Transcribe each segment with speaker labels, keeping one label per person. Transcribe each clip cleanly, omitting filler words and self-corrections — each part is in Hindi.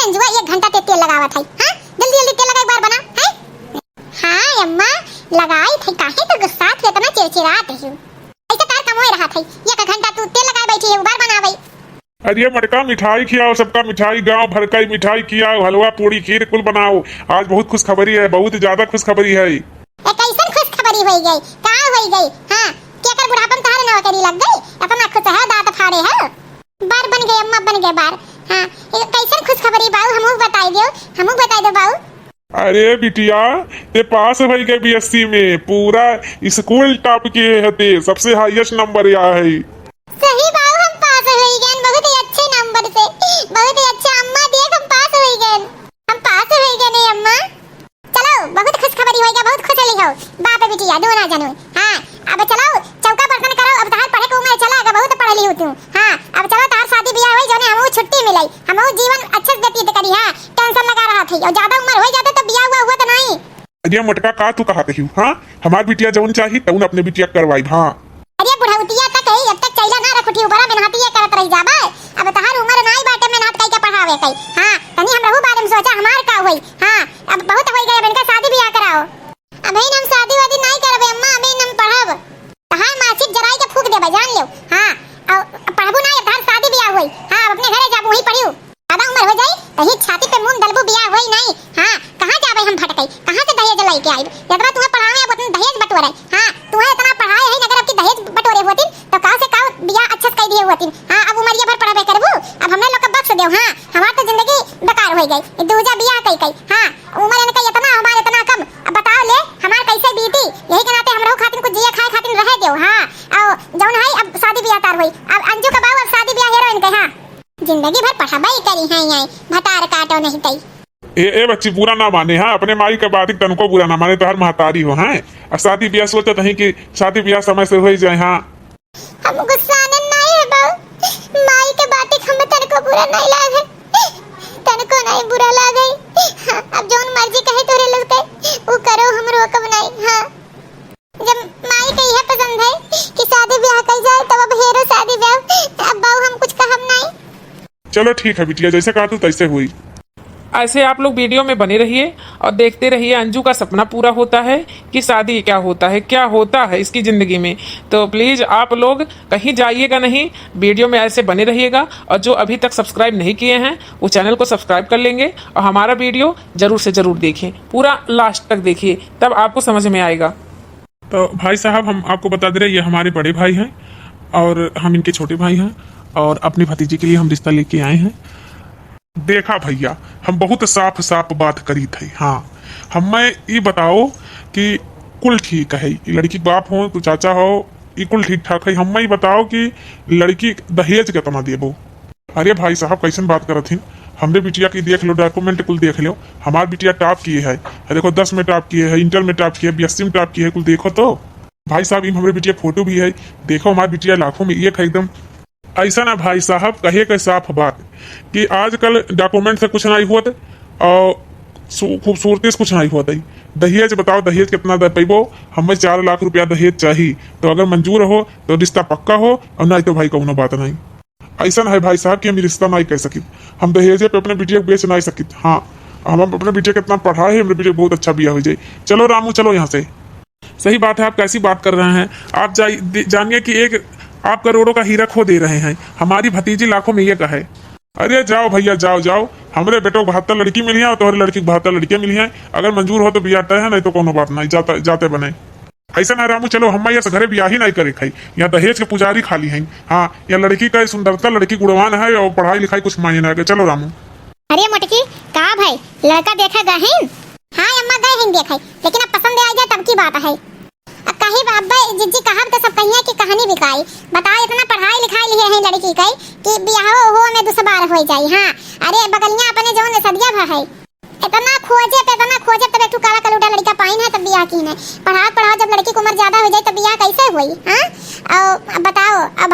Speaker 1: अंजुआ 1 घंटा ते तेल लगावत है। हां जल्दी जल्दी तेल लगा, एक बार बना है। हां अम्मा लगाई थी, काहे तो गुस्सा थे, इतना चिड़चिड़ात है। ऐसे तार कम हो रहा था, 1 घंटा तू तेल लगाए बैठी है, एक बार बनावे।
Speaker 2: अरे मटका मिठाई खिलाओ, सबका मिठाई, गांव भर का मिठाई खिलाओ, हलवा पूड़ी खीर कुल बनाओ। आज बहुत खुशखबरी है, बहुत ज्यादा खुशखबरी है।
Speaker 1: कैसन खुशखबरी हो गई, का हो गई? हां क्या कर बुढ़ापन तारे नौकरी लग गई, अपना खुश है, दांत फाड़े है, बार बन गए अम्मा, बन गए बार। हां कैसन खुशखबरी बाऊ, हमहू बताई दो बाऊ।
Speaker 2: अरे बिटिया ते पास हो गए बीएससी में, पूरा स्कूल टॉप किए हते, सबसे हाईएस्ट नंबर आया है।
Speaker 1: सही बाऊ, हम पास हो गए, बहुत ही अच्छे नंबर से, बहुत ही अच्छा। अम्मा देख हम पास हो गए, हम पास हो गए नहीं अम्मा। चलो बहुत खुशखबरी होएगा, बहुत खुश हो बाप बिटिया दोनों जनो। हां अब चलो चौका बर्तन करो, अब तार पढ़े को मैं चला, बहुत पढ़ ली हूं तू। हां अब चलो तार शादी ब्याह होई, जोने हमहू छुट्टी मिलाई, हमहू जीवन अच्छे से व्यतीत करी। हां टेंशन लगा रहा थी, और ज्यादा उम्र हो जाते तो ब्याह हुआ तो नहीं।
Speaker 2: अरे मटका का तू कहा कही? हां हमार बिटिया जौन चाहिए तौन अपने बिटिया करवाई। हां
Speaker 1: अरे बुढ़ौतिया तक है, जब तक चैला ना रखुठी बड़ा मेहनती ये करत रह जाबे। अब तहार उम्र नाई बाटे मेहनत कई के पढ़ावे कई। हां तनी हम रहू बारे में सोचा हमार का होई। हां अब बहुत हो गए, इनका शादी ब्याह कराओ। अब हम शादी वादी नहीं करबे अम्मा, अभी हम पढ़ब। तहार मासिक जराई के फूक देबे, जान लो। हां अब पढ़बू ना, तहार शादी ब्याह होई। हां अपने घरे जाबू, वही पढ़ियो, ज्यादा उम्र हो जाई तही छाती पे मुंह दलबू, ब्याह होई नहीं। हां कहां जाबे हम भटकई, कहां से दहेज लाई के आई? जतरा तुम्हें पढ़ावे अब उतना दहेज बटोरे। हां तुम्हें इतना पढ़ाए है, अगर अब की दहेज बटोरे होती तो का से का ब्याह अच्छा से कर दिए होती। हां अब उमरिया भर पढ़ावे करबू, अब हमने लोग का बख्श देव। हां हमार तो जिंदगी बेकार हो गई, दूजा ब्याह कई। हां उम्र इनका इतना, हमार इतना कम, अब बताओ ले हमार कैसे बीती। यही के नाते हमरो खातिर कुछ जिया खाए खातिर रह देव। हां और जौन है अब शादी ब्याह तार होई, अब अंजू का बाऊ अब शादी ब्याह हेरोइन के। हां जिंदगी भर पढ़ाई करी है, यही भटार काटो नहीं तई।
Speaker 2: ए बच्ची बुरा ना माने। हाँ अपने माई के बात तनको बुरा ना माने, तो हर महतारी हो। हैं और शादी ब्याह सोचत नहीं कि शादी ब्याह समय से हो ही जाए। हाँ
Speaker 1: हम गुस्सा नहीं है बाऊ, माई के बात हम तनको बुरा नहीं लागे, तनको नहीं बुरा लागे। हाँ, अब जोन मर्जी कहे तोरे लोग के वो करो, हम रोकब नहीं। हाँ जब माई के यह पसंद है कि शादी ब्याह कर जाए, तब अब हेरो शादी ब्याह, अब बाऊ हम कुछ कहब नहीं।
Speaker 2: चलो ठीक है बिटिया, जैसे कहा तू तैसे हुई।
Speaker 3: ऐसे आप लोग वीडियो में बने रहिए और देखते रहिए अंजू का सपना पूरा होता है कि शादी क्या होता है, क्या होता है इसकी ज़िंदगी में। तो प्लीज़ आप लोग कहीं जाइएगा नहीं, वीडियो में ऐसे बने रहिएगा। और जो अभी तक सब्सक्राइब नहीं किए हैं वो चैनल को सब्सक्राइब कर लेंगे, और हमारा वीडियो ज़रूर से ज़रूर देखें, पूरा लास्ट तक देखिए, तब आपको समझ में आएगा।
Speaker 2: तो भाई साहब हम आपको बता दे रहे हैं, ये हमारे बड़े भाई हैं और हम इनके छोटे भाई हैं, और अपनी भतीजी के लिए हम रिश्ता लेके आए हैं। देखा भैया हम बहुत साफ साफ बात करी थी। हाँ हमें ये बताओ कि कुल ठीक है, लड़की बाप हो तो चाचा हो, ये कुल ठीक ठाक है। हमें ये बताओ कि लड़की दहेज कितना देबो? अरे भाई साहब कैसन बात करत थी, हमरे बिटिया की देख लो, डॉक्यूमेंट कुल देख लो। हमार बिटिया टॉप किए है, देखो 10 में टॉप किए है, इंटर में टॉप किए, बीएससी में टॉप किए है, कुल देखो तो। भाई साहब इन हमारे बिटिया फोटो भी है, देखो हमारी बिटिया लाखों में एक है एकदम। ऐसा ना भाई साहब कहे के साफ बात कि आजकल डॉक्यूमेंट से कुछ नहीं होता और खूबसूरती से कुछ नहीं होता। दहेज बताओ, दहेज कितना दे पैबो? हमें 4 लाख रुपया दहेज चाहिए, तो अगर मंजूर हो तो रिश्ता पक्का हो, और नहीं तो भाई कोनो बात नहीं। ऐसा ना है भाई साहब कि हम रिश्ता नहीं कह सकित, हम दहेजे पे अपने बिटिया को बेच नहीं सकित। हाँ हम अपने बिटिया कितना पढ़ा है, हमारे बिटिया बहुत अच्छा ब्याह हो जाए। चलो रामू चलो यहाँ से। सही बात है, आप कैसी बात कर रहे हैं? आप जानिए कि एक आप करोड़ों का हीरा खो दे रहे हैं, हमारी भतीजी लाखों में ये का है। अरे जाओ भैया जाओ जाओ, हमारे बेटों को 72 लड़की मिली है और तुम्हारी लड़की को 72 लड़कियां मिली हैं। अगर मंजूर हो तो ब्याह तय है, नहीं तो कोनो बात नहीं, जाते बने। ऐसा ना रामू चलो, हम यहाँ से घरे ब्याह ही नहीं करे खाई, यहाँ दहेज के पुजारी खाली है। हाँ यहाँ लड़की का सुंदरता, लड़की गुणवान है और पढ़ाई लिखाई कुछ मायने नहीं। चलो रामू।
Speaker 1: अरे मोटकी का भाई लड़का देखा गए? हाँ अम्मा गए हैं देखे, लेकिन अब पसंद आ जाए तब की बात है। अब कहीं बाबा जिज्जी कहा तो सब कहिए कि कहानी बिकाई। बताओ इतना पढ़ाई लिखाई लिए हैं लड़की का कि ब्याह हो में दुसबार हो जाए। हाँ अरे बगलियां अपने जो सदिया भा है, इतना खोजे तब एक काला कलूटा लड़का पाइन है तब ब्याह की है। पढ़ाओ जब लड़की की उम्र ज्यादा हो जाए तब ब्याह कैसे हुई? हाँ अब बताओ, अब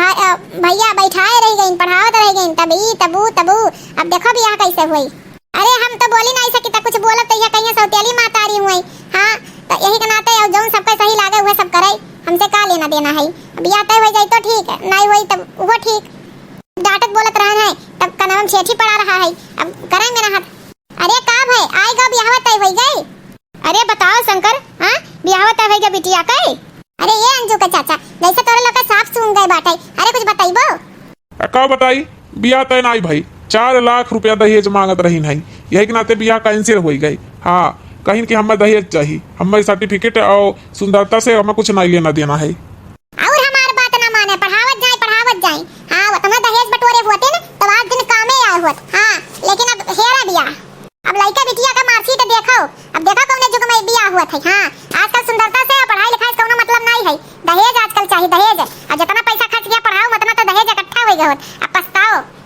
Speaker 1: भैया बैठाए रह गई, पढ़ाओ रह गई, तबू अब देखो ब्याह कैसे हुई। अरे हम तो बोली नहीं सकी, कुछ बोलत तो कहीं सौतेली मातारी हुई। हाँ तो यही के नाते और जो सबका सही लागे हुए सब करे, हमसे का लेना देना है। ब्याह तय हो जाए तो ठीक है, नहीं हुई तब वो ठीक। डांटत बोलत रहा है तब का नाम सेठी पड़ा रहा है, अब करें मेरा हाथ। बिटिया के। अरे ये अंजू का चाचा, जैसे तोरे लोग के साफ सुन गए बाटे, अरे कुछ बताइबो।
Speaker 2: का बताई, बियाह तय नहीं भाई, 4 लाख रुपया दहेज मांगत रही नहीं, यही के नाते बियाह कैंसिल हो गई। हाँ, कहीं कि हमें दहेज चाहिए, हमें सर्टिफिकेट और सुंदरता से हमें कुछ नहीं लेना देना है।
Speaker 1: और हमार बात ना माने, पढ़ावत जाए। हाँ, तुम्हें दहेज बटोरे हुए थे ना, तब आज दिन कामे आए हुए। हाँ, लेकिन अब हेरा बिया, अब लड़का बिटिया का मार्कशीट देखो, अब देखो कौन जुग में बिया हुआ था। हाँ, आजकल सुंदरता से पढ़ाई लिखाई से कोनो मतलब नहीं है, दहेज आजकल चाहिए दहेज। अब जितना पैसा खर्च किया पढ़ाओ उतना तो दहेज इकट्ठा हो गया। अब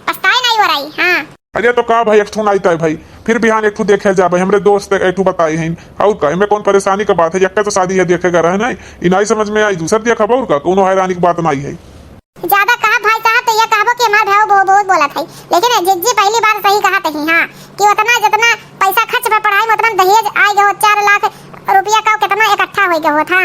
Speaker 1: पछताए नहीं हो रही। हाँ,
Speaker 2: अरे तो का भाई, एक ठू नहीं तय भाई, फिर बिहान एक ठू देखे जा भाई, हमरे दोस्त एक ठू बताई हैं। और का में कौन परेशानी का बात है, एक तो शादी है देखेगा रहे नहीं, इ नहीं समझ में आई, दूसर देखा और का कोनो हैरानी की बात नहीं है।
Speaker 1: ज्यादा कहा भाई कहा तो ये कहबो कि हमार भाव बहुत बोला था, लेकिन जिज्जी पहली बार सही कहा था। हाँ, कि उतना जितना पैसा खर्च पे पढ़ाई में उतना दहेज आ गया, 4 लाख रुपया का कितना इकट्ठा हो गया था।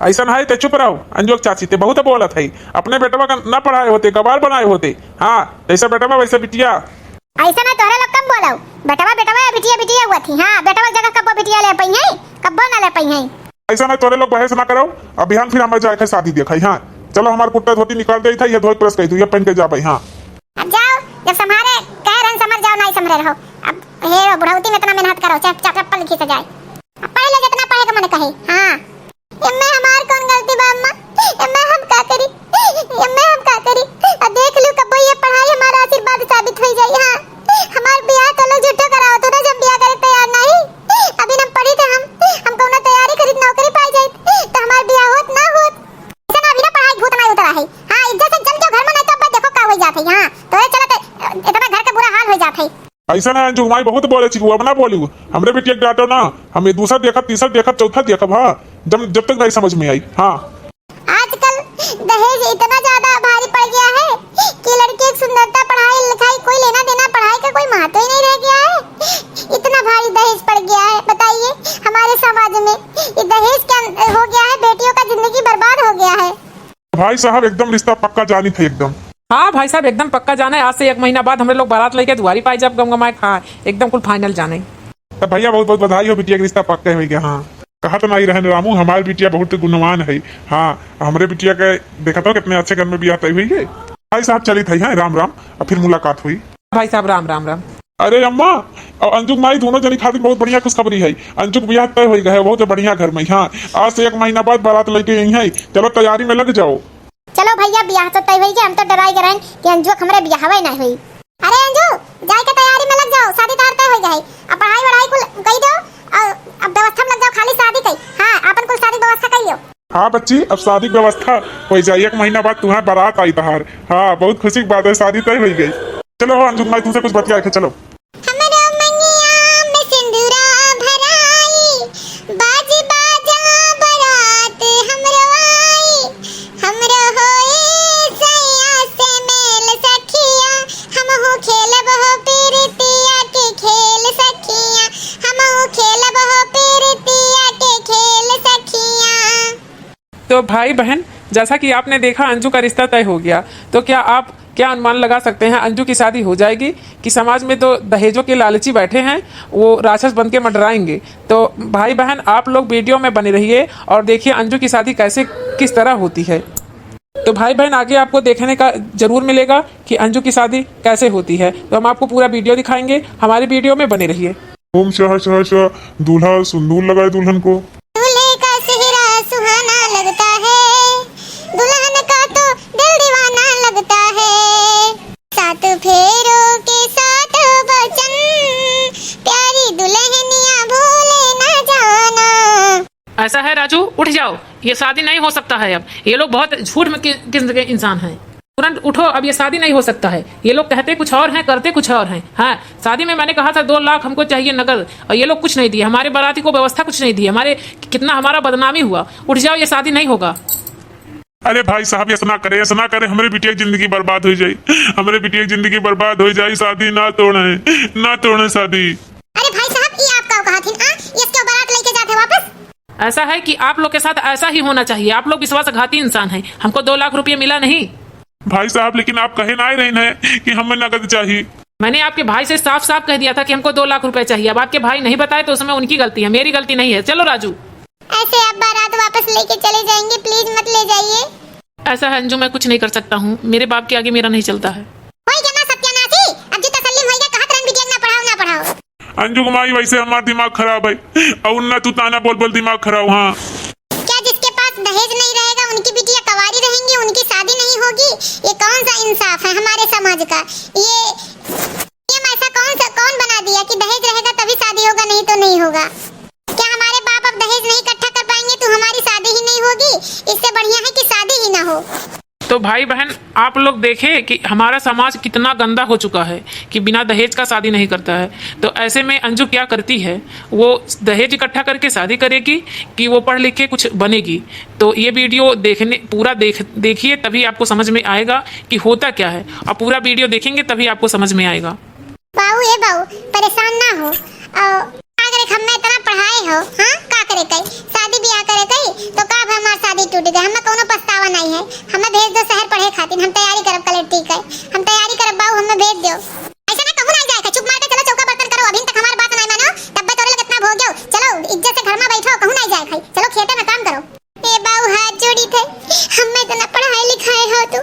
Speaker 2: ऐसा है तो चुप रहो, अंजू चाची ते बहुत बोला था, अपने बेटवा का ना पढ़ाए होते, गवार बनाए होते। हाँ, जैसा बेटवा वैसे बिटिया।
Speaker 1: ऐसा ना तोहरा लोग कब बोलाओ, बेटवा बिटिया हुआ थी। हाँ, बेटवा जगह कब बिटिया ले पाई है, कब ना ले पाई है।
Speaker 2: ऐसा ना तोरे लोग बहस ना करो, अब बिहान फिर हमें जाके शादी देखा। हाँ चलो, हमारे कुर्ता धोती निकाल दे था, ये धोई प्रेस कही तू, ये पहन के जा भाई। हाँ,
Speaker 1: अब जाओ, जब संभारे कह रहे समझ जाओ, नहीं समझ रहो। अब हे बुढ़ौती में इतना मेहनत करो, चप्पल लिखी से जाए, पढ़े ले जितना पढ़ेगा मन कहे। हाँ, इनमें हमार कौन गलती बा अम्मा, इनमें हम का करी, अब देख लो कब ये पढ़ाई हमारा आशीर्वाद साबित हो जाए। हाँ, हमार बियाह तो लोग झूठो कराओ तो ना, जब बियाह करे तैयार नहीं, अभी हम पढ़ी थे, हम कोनो तैयारी करी नौकरी पाई जाए तो हमार बियाह होत ना होत। ऐसा अभी ना पढ़ाई भूत नहीं उतरा है। हाँ, इज्जत से चल जाओ घर में, नहीं तो अब देखो का हो जात है। हाँ, तोरे चलत इतना घर का बुरा हाल हो जात है।
Speaker 2: ऐसा ना अंजू, माई बहुत बोले छी, अब ना बोलू, हमरे बेटी डांटो ना, हमें दूसरा देखा, तीसरा देखा, चौथा देखा। हाँ, जब तक नहीं समझ में आई। हाँ,
Speaker 1: आजकल दहेज इतना ज्यादा भारी पड़ गया है कि लड़की की सुंदरता, पढ़ाई लिखाई कोई लेना देना, पढ़ाई का कोई महत्व ही नहीं रह गया है। इतना भारी दहेज पड़ गया है, बताइए हमारे समाज में ये दहेज क्या हो गया है, बेटियों का जिंदगी बर्बाद हो गया है।
Speaker 2: भाई साहब एकदम रिश्ता पक्का जानी था एकदम।
Speaker 3: हाँ भाई साहब, एकदम पक्का जाना है। आज से 1 महीना बाद हम लोग बारात लेके दुआरी पाई जब गमगमाए। हाँ, एकदम कुल फाइनल जाने।
Speaker 2: तो भैया बहुत बहुत बधाई हो, बिटिया का रिश्ता पक्का हो गया। हाँ, कहा तो नहीं रहने रामू, हमारी बिटिया बहुत गुणवान है। हाँ, हमारे बिटिया के देखा तो कितने अच्छे घर में बियाह तय हुई है। भाई साहब चली थी। हाँ, राम राम, और फिर मुलाकात हुई।
Speaker 3: भाई साहब राम राम राम।
Speaker 2: अरे अम्मा और अंजुक माई दोनों जनी खातिर बहुत बढ़िया खुशखबरी है, अंजुक बियाह तय हो गया है बहुत बढ़िया घर में। हाँ, आज से 1 महीना बाद बारात लेके यही है, चलो तैयारी में लग जाओ।
Speaker 1: चलो भैया, बियाह तो तय हुई गया, हम तो डराई गए कि अंजू हमारे बियाह नहीं हुई। अरे अंजू, जाए के तैयारी में लग जाओ, शादी तय हो गई। अब पढ़ाई वढ़ाई कुल कही दो और अब व्यवस्था में लग जाओ, खाली शादी कही। हाँ, अपन कुल शादी व्यवस्था करियो।
Speaker 2: हाँ बच्ची, अब शादी व्यवस्था हो जाए, 1 महीना बाद तुम्हारे बारात आई तहार। हाँ, बहुत खुशी की बात है, शादी तय हो गई। चलो अंजुक माई, तुमसे कुछ बतिया के चलो।
Speaker 3: तो भाई बहन, जैसा कि आपने देखा अंजू का रिश्ता तय हो गया, तो क्या आप क्या अनुमान लगा सकते हैं अंजू की शादी हो जाएगी कि समाज में तो दहेजों के लालची बैठे हैं, वो राक्षस बन के मंडराएंगे। तो भाई बहन, आप लोग वीडियो में बने रहिए और देखिए अंजू की शादी कैसे किस तरह होती है। तो भाई बहन, आगे आपको देखने का जरूर मिलेगा कि अंजू की शादी कैसे होती है। तो हम आपको पूरा वीडियो दिखाएंगे, हमारी वीडियो में बने रहिए।
Speaker 2: ओम शाह शाह शाह, दूल्हा सिंदूर लगाए दुल्हन को।
Speaker 1: दूल्हे का चेहरा सुहाना लगता है, दुल्हन का तो दिल दीवाना लगता है। 7 फेरों के 7 वचन, प्यारी दुल्हनिया भूले न जाना।
Speaker 4: ऐसा है राजू, उठ जाओ, ये शादी नहीं हो सकता है। अब ये लोग बहुत झूठ में किस्म के इंसान हैं। तुरंत उठो, अब ये शादी नहीं हो सकता है। ये लोग कहते कुछ और हैं, करते कुछ और हैं। हाँ, शादी में मैंने कहा था 2 लाख हमको चाहिए नकद, और ये लोग कुछ नहीं दिए। हमारे बाराती को व्यवस्था कुछ नहीं दी, हमारे कितना हमारा बदनामी हुआ। उठ जाओ, ये शादी नहीं होगा।
Speaker 2: अरे भाई साहब, ऐसा ना करे, हमारे बिटिया की जिंदगी बर्बाद हो जाए, हमारे बिटिया की जिंदगी बर्बाद हो जाए। शादी ना तोड़े शादी।
Speaker 1: अरे भाई साहब, ये आपका कहा थी ना, इसके बारात लेके जाते वापस।
Speaker 4: ऐसा है कि आप लोग के साथ ऐसा ही होना चाहिए। आप लोग विश्वासघाती इंसान हैं। हमको 2 लाख रुपये मिला नहीं।
Speaker 2: भाई साहब, लेकिन आप कहे ना ही रही है कि हमें नकद चाहिए।
Speaker 4: मैंने आपके भाई से साफ साफ कह दिया था कि हमको 2 लाख रुपए चाहिए। अब आपके भाई नहीं बताए तो उसमें उनकी गलती है, मेरी गलती नहीं है। चलो राजू।
Speaker 1: ऐसे आप बारात वापस लेके चले जाएंगे, प्लीज मत ले जाइए।
Speaker 4: ऐसा है अंजू, मैं कुछ नहीं कर सकता हूँ, मेरे बाप के आगे मेरा नहीं चलता है।
Speaker 1: होई क्या ना सत्यानाशी, अब जो तसल्ली होई गया, कहत रंग बिटिया ना पढ़ाओ ना पढ़ाओ।
Speaker 2: अंजू कुमारी वैसे हमारा दिमाग खराब है और ना तू ताना बोल बोल दिमाग खराब। हाँ
Speaker 1: क्या जिसके पास दहेज नहीं रहेगा उनकी बिटिया कवारी रहेंगी, उनकी शादी नहीं होगी? ये कौन सा इंसाफ है हमारे समाज का? ये नियम ऐसा कौन बना दिया कि दहेज रहेगा तभी शादी होगा, नहीं तो नहीं होगा? क्या हमारे बाप अब दहेज नहीं इकट्ठा कर पाएंगे तो हमारी शादी ही नहीं होगी? इससे बढ़िया है कि शादी ही ना हो।
Speaker 4: तो भाई बहन आप लोग देखें कि हमारा समाज कितना गंदा हो चुका है कि बिना दहेज का शादी नहीं करता है। तो ऐसे में अंजू क्या करती है, वो दहेज इकट्ठा करके शादी करेगी कि वो पढ़ लिख के कुछ बनेगी? तो ये वीडियो देखिए तभी आपको समझ में आएगा कि होता क्या है, और पूरा वीडियो देखेंगे तभी आपको समझ में आएगा।
Speaker 1: बाबू ये बाबू परेशान ना हो, का करे हम इतना पढ़ाए हो, हाँ का करे कई शादी ब्याह करे कई तो का हमार शादी टूट गई, हमें कोनो पछतावा नहीं है। हमें भेज दो शहर पढ़े खातिर, हम तैयारी करब कलेक्टर की, हम तैयारी करब बाबू, हमें भेज दो। ऐसा ना कहूं नहीं जाए, चुप मार के चलो चौका बर्तन करो, अभी तक हमारी बात नहीं मानो, तब तोरे लगे इतना भोग गयो, चलो इज्जत से घर में बैठो, कहूं नहीं जाए, चलो खेते में काम करो। ए बाबू हाथ जोड़ी थे, हमें इतना पढ़ाई लिखाए हो, तू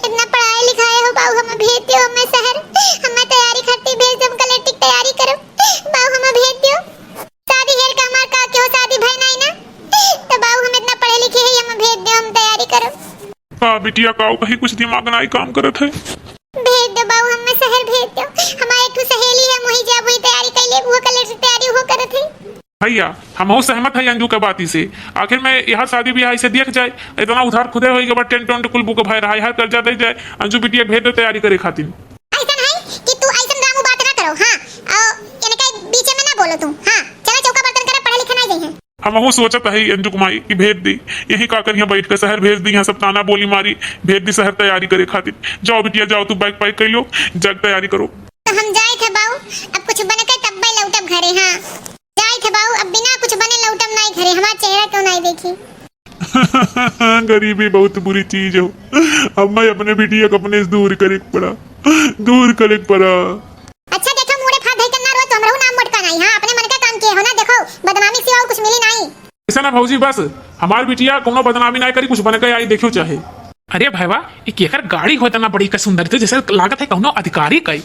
Speaker 1: इतना पढ़ाई लिखाए हो बाबू, हमें भेज दो, हमें शहर हमें तैयारी करती भेज दो, कलेक्टर की तैयारी करो बाबू, हमें भेज दो। शादी हेल का हमार का क्यों शादी भाई नहीं ना, तो बाबू हम इतना पढ़े लिखे हैं, हमें भेज दो, हम तैयारी करो।
Speaker 2: हाँ बिटिया का कहीं कुछ दिमाग नहीं काम करत है।
Speaker 1: भेज दो बाबू, हमें शहर भेज दो, हमारे एक सहेली है वही जा वही तैयारी कर ले, वो कलेक्टर तैयारी हो करत है।
Speaker 2: भैया हम सहमत है अंजू के बाती से, आखिर में यहाँ शादी ब्याह से देख जाए, इतना उधार खुदे होएगा बट टेंट वेंट कुल बुक भाई रहा है, कर्जा दे जाए, अंजू बिटिया भेज दो तैयारी करे खातिर।
Speaker 1: ऐसा है कि तू ऐसा रामू बात ना करो, हाँ यानी कहीं बीच में ना बोलो तुम, हाँ चलो चौका बर्तन करे, पढ़े लिखे नहीं जाइए।
Speaker 2: हम सोचत है अंजू कुमारी की भेज दी, यही का कर यहाँ बैठ कर शहर भेज दी, यहाँ सब ताना बोली मारी, भेज दी शहर तैयारी करे खातिर। जाओ बिटिया जाओ, तू बाइक पाइक कर लो, जग तैयारी करो।
Speaker 1: तो हम जाए थे बाबू, अब कुछ बन के तब भाई लौटब घरे, हाँ जाए थे बाबू, अब बिना कुछ बने लौटब नहीं घरे, हमारा चेहरा क्यों नहीं देखी?
Speaker 2: गरीबी बहुत बुरी चीज हो, अब मैं अपने बिटिया को अपने से दूर करे पड़ा।
Speaker 1: अच्छा देखो मुड़े फाड़ दे करना रो, तो हमरो नाम मटका नहीं, हाँ अपने मन का काम किए हो ना, देखो बदनामी सिवा कुछ मिली नहीं।
Speaker 2: ऐसा ना भौजी, बस हमारी बिटिया कोनो बदनामी नहीं करी, कुछ बन के आई देखियो चाहे।
Speaker 3: अरे भाईवा ये केकर गाड़ी होता ना बड़ी का सुंदर थे, जैसे लागत है कौनो अधिकारी कई।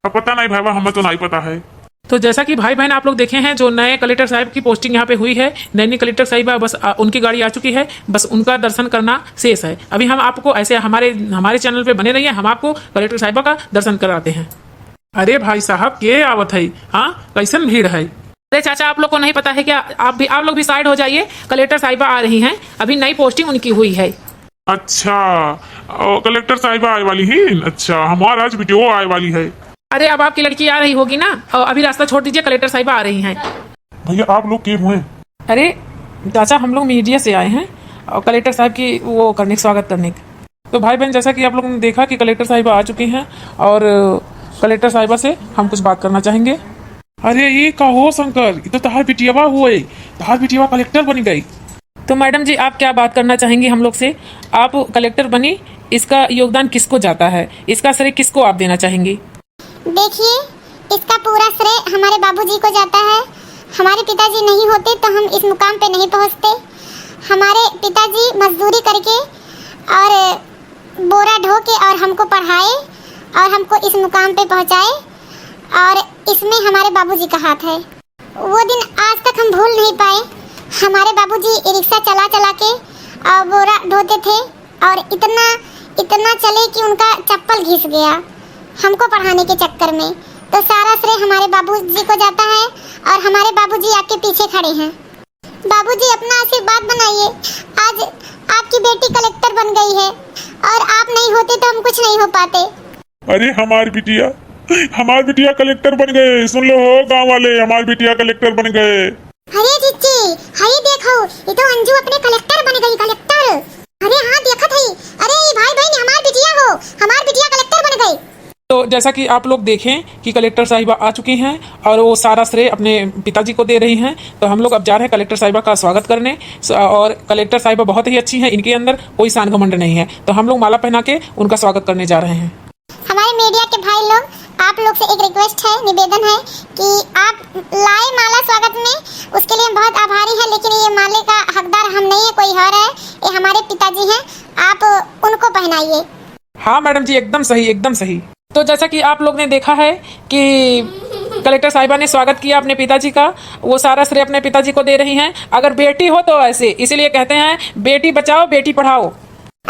Speaker 2: अब पता नहीं भाईवा, हमें तो नहीं पता है।
Speaker 3: तो जैसा कि भाई बहन आप लोग देखे हैं, जो नए कलेक्टर साहब की पोस्टिंग यहाँ पे हुई है, नई कलेक्टर साहिबा, बस उनकी गाड़ी आ चुकी है, बस उनका दर्शन करना शेष है। अभी हम आपको ऐसे हमारे चैनल पे बने रहिए, हम आपको कलेक्टर साहिबा का दर्शन कराते हैं। अरे भाई साहब के आवत है, हाँ कैसन भीड़ है। अरे चाचा आप लोग को नहीं पता है क्या? आप लोग भी साइड हो जाइए, कलेक्टर साहिबा आ रही हैं, अभी नई पोस्टिंग उनकी हुई है।
Speaker 2: अच्छा कलेक्टर साहिबा आए वाली है, अच्छा हमारा आज वीडियो आए वाली है।
Speaker 3: अरे अब आपकी लड़की आ रही होगी ना, अभी रास्ता छोड़ दीजिए, कलेक्टर साहिबा आ रही हैं।
Speaker 2: भैया आप लोग क्यों हुए?
Speaker 3: अरे चाचा हम लोग मीडिया से आए हैं और कलेक्टर साहब की वो करने स्वागत करने। तो भाई बहन जैसा कि आप लोगों ने देखा कि कलेक्टर साहिबा आ चुकी हैं और कलेक्टर साहिबा से हम कुछ बात करना चाहेंगे। अरे ये का हो शंकर, ये तो तहार बिटियावा हुए, तहार बिटियावा कलेक्टर बन गई। तो मैडम जी आप क्या बात करना चाहेंगी हम लोग से? आप कलेक्टर बनी, इसका योगदान किसको जाता है, इसका श्रेय किसको आप देना चाहेंगी?
Speaker 1: देखिए इसका पूरा श्रेय हमारे बाबूजी को जाता है। हमारे पिताजी नहीं होते तो हम इस मुकाम पे नहीं पहुंचते। हमारे पिताजी मजदूरी करके और बोरा ढो के और हमको पढ़ाए और हमको इस मुकाम पे पहुंचाए, और इसमें हमारे बाबूजी का हाथ है। वो दिन आज तक हम भूल नहीं पाए। हमारे बाबूजी रिक्शा चला चला के और बोरा ढोते थे और इतना चले कि उनका चप्पल घिस गया हमको पढ़ाने के चक्कर में। तो सारा श्रेय हमारे बाबूजी को जाता है और हमारे बाबूजी आपके पीछे खड़े हैं। बाबूजी अपना आशीर्वाद बनाइए, आज आपकी बेटी कलेक्टर बन गई है और आप नहीं होते तो हम कुछ नहीं हो पाते।
Speaker 2: अरे हमारी बिटिया कलेक्टर बन गए, सुन लो हो गांव वाले, हमारी बिटिया कलेक्टर बन गए।
Speaker 1: अरे जीजी हाय देखो, ये तो अंजू अपने कलेक्टर बन गई, कलेक्टर। अरे हाँ देखत है, अरे भाई बहन हमारी बिटिया हो, हमारी बिटिया कलेक्टर बन गई।
Speaker 3: तो जैसा कि आप लोग देखें कि कलेक्टर साहिबा आ चुकी हैं और वो सारा श्रेय अपने पिताजी को दे रही हैं। तो हम लोग अब जा रहे हैं कलेक्टर साहिबा का स्वागत करने, और कलेक्टर साहिबा बहुत ही अच्छी हैं, इनके अंदर कोई शान घमंड नहीं है। तो हम लोग माला पहना के उनका स्वागत करने जा रहे हैं।
Speaker 1: हमारे मीडिया के भाई लोग, आप लोग से एक रिक्वेस्ट है, निवेदन है कि आप लाए माला स्वागत में, उसके लिए हम बहुत आभारी हैं। लेकिन ये माले का हकदार हम नहीं है, कोई और है। ये हमारे पिताजी हैं, आप उनको पहनाइए।
Speaker 3: हाँ मैडम जी, एकदम सही, एकदम सही। तो जैसा कि आप लोग ने देखा है कि कलेक्टर साहिबा ने स्वागत किया अपने पिताजी का, वो सारा श्रेय अपने पिताजी को दे रही हैं। अगर बेटी हो तो ऐसे, इसीलिए कहते हैं बेटी बचाओ बेटी पढ़ाओ।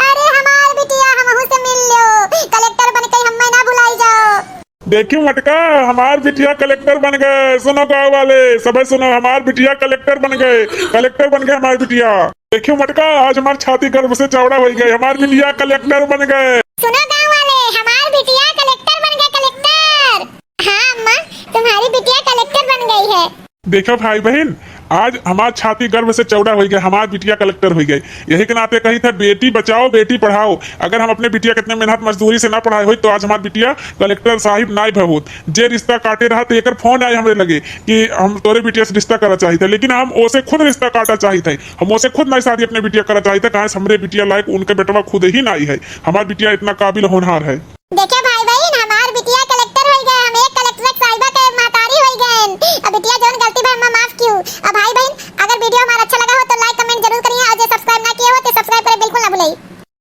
Speaker 1: अरे हमार बिटिया हमहू से मिल लो, कलेक्टर बन के हमें ना भुलाई जाओ।
Speaker 2: देखियो मटका, हमार बिटिया कलेक्टर बन गए। सुनो गाँव वाले सब सुनो, हमार बिटिया कलेक्टर बन गए, कलेक्टर बन गए हमारी बिटिया। देखियो मटका, आज हमारी छाती गर्व से चौड़ा हो गई, हमारी बिटिया कलेक्टर बन गए।
Speaker 1: सुनो गाँव वाले, हमार बिटिया कलेक्टर बन गए, कलेक्टर। हाँ अम्मा, तुम्हारी बिटिया कलेक्टर बन गई है।
Speaker 2: देखो भाई बहन, आज हमार छाती गर्व से चौड़ा हो गया, हमारी बिटिया कलेक्टर हो गई। यही के नाते कही था बेटी बचाओ बेटी पढ़ाओ। अगर हम अपने बिटिया कितने मेहनत मजदूरी से ना पढ़ाए हुई तो आज हमारी बिटिया कलेक्टर साहिब नाई भवूत। जे रिश्ता काटे रहा तो एक फोन आए हमें लगे कि हम तोरे बिटिया से रिश्ता करा चाहिए, लेकिन हम ओसे खुद रिश्ता काटा चाहिए। हम ओसे खुद नहीं शादी अपने बिटिया करा चाहिए, कहा हमरे बिटिया लायक उनके बेटवा खुद ही नाई है। हमारी बिटिया इतना काबिल होनहार है।
Speaker 1: देखिए भाई बहन, हमार बिटिया कलेक्टर हो गए, हम एक कलेक्टर साहिबा के महतारी हो गए। अब बिटिया जौन गलती भाई हम माफ क्यों। अब भाई बहन, अगर वीडियो हमारा अच्छा लगा हो तो लाइक कमेंट जरूर करिए, और जो सब्सक्राइब ना किए हो तो सब्सक्राइब करें बिल्कुल ना भूलिए।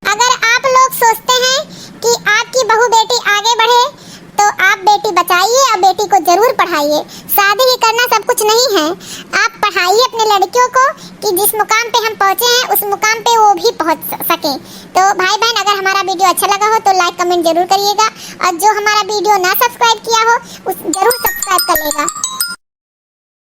Speaker 1: अगर आप लोग सोचते हैं कि आपकी बहू बेटी आगे बढ़े तो आप बेटी बचाइए और बेटी को जरूर पढ़ाइए। शादी ही करना सब कुछ नहीं है, आप पढ़ाइए अपने लड़कियों को कि जिस मुकाम पे हम पहुंचे हैं उस मुकाम पे वो भी पहुंच सके। तो भाई बहन, अगर हमारा वीडियो अच्छा लगा हो तो लाइक कमेंट जरूर करिएगा, और जो हमारा वीडियो ना सब्सक्राइब किया हो उस जरूर सब्सक्राइब करिएगा।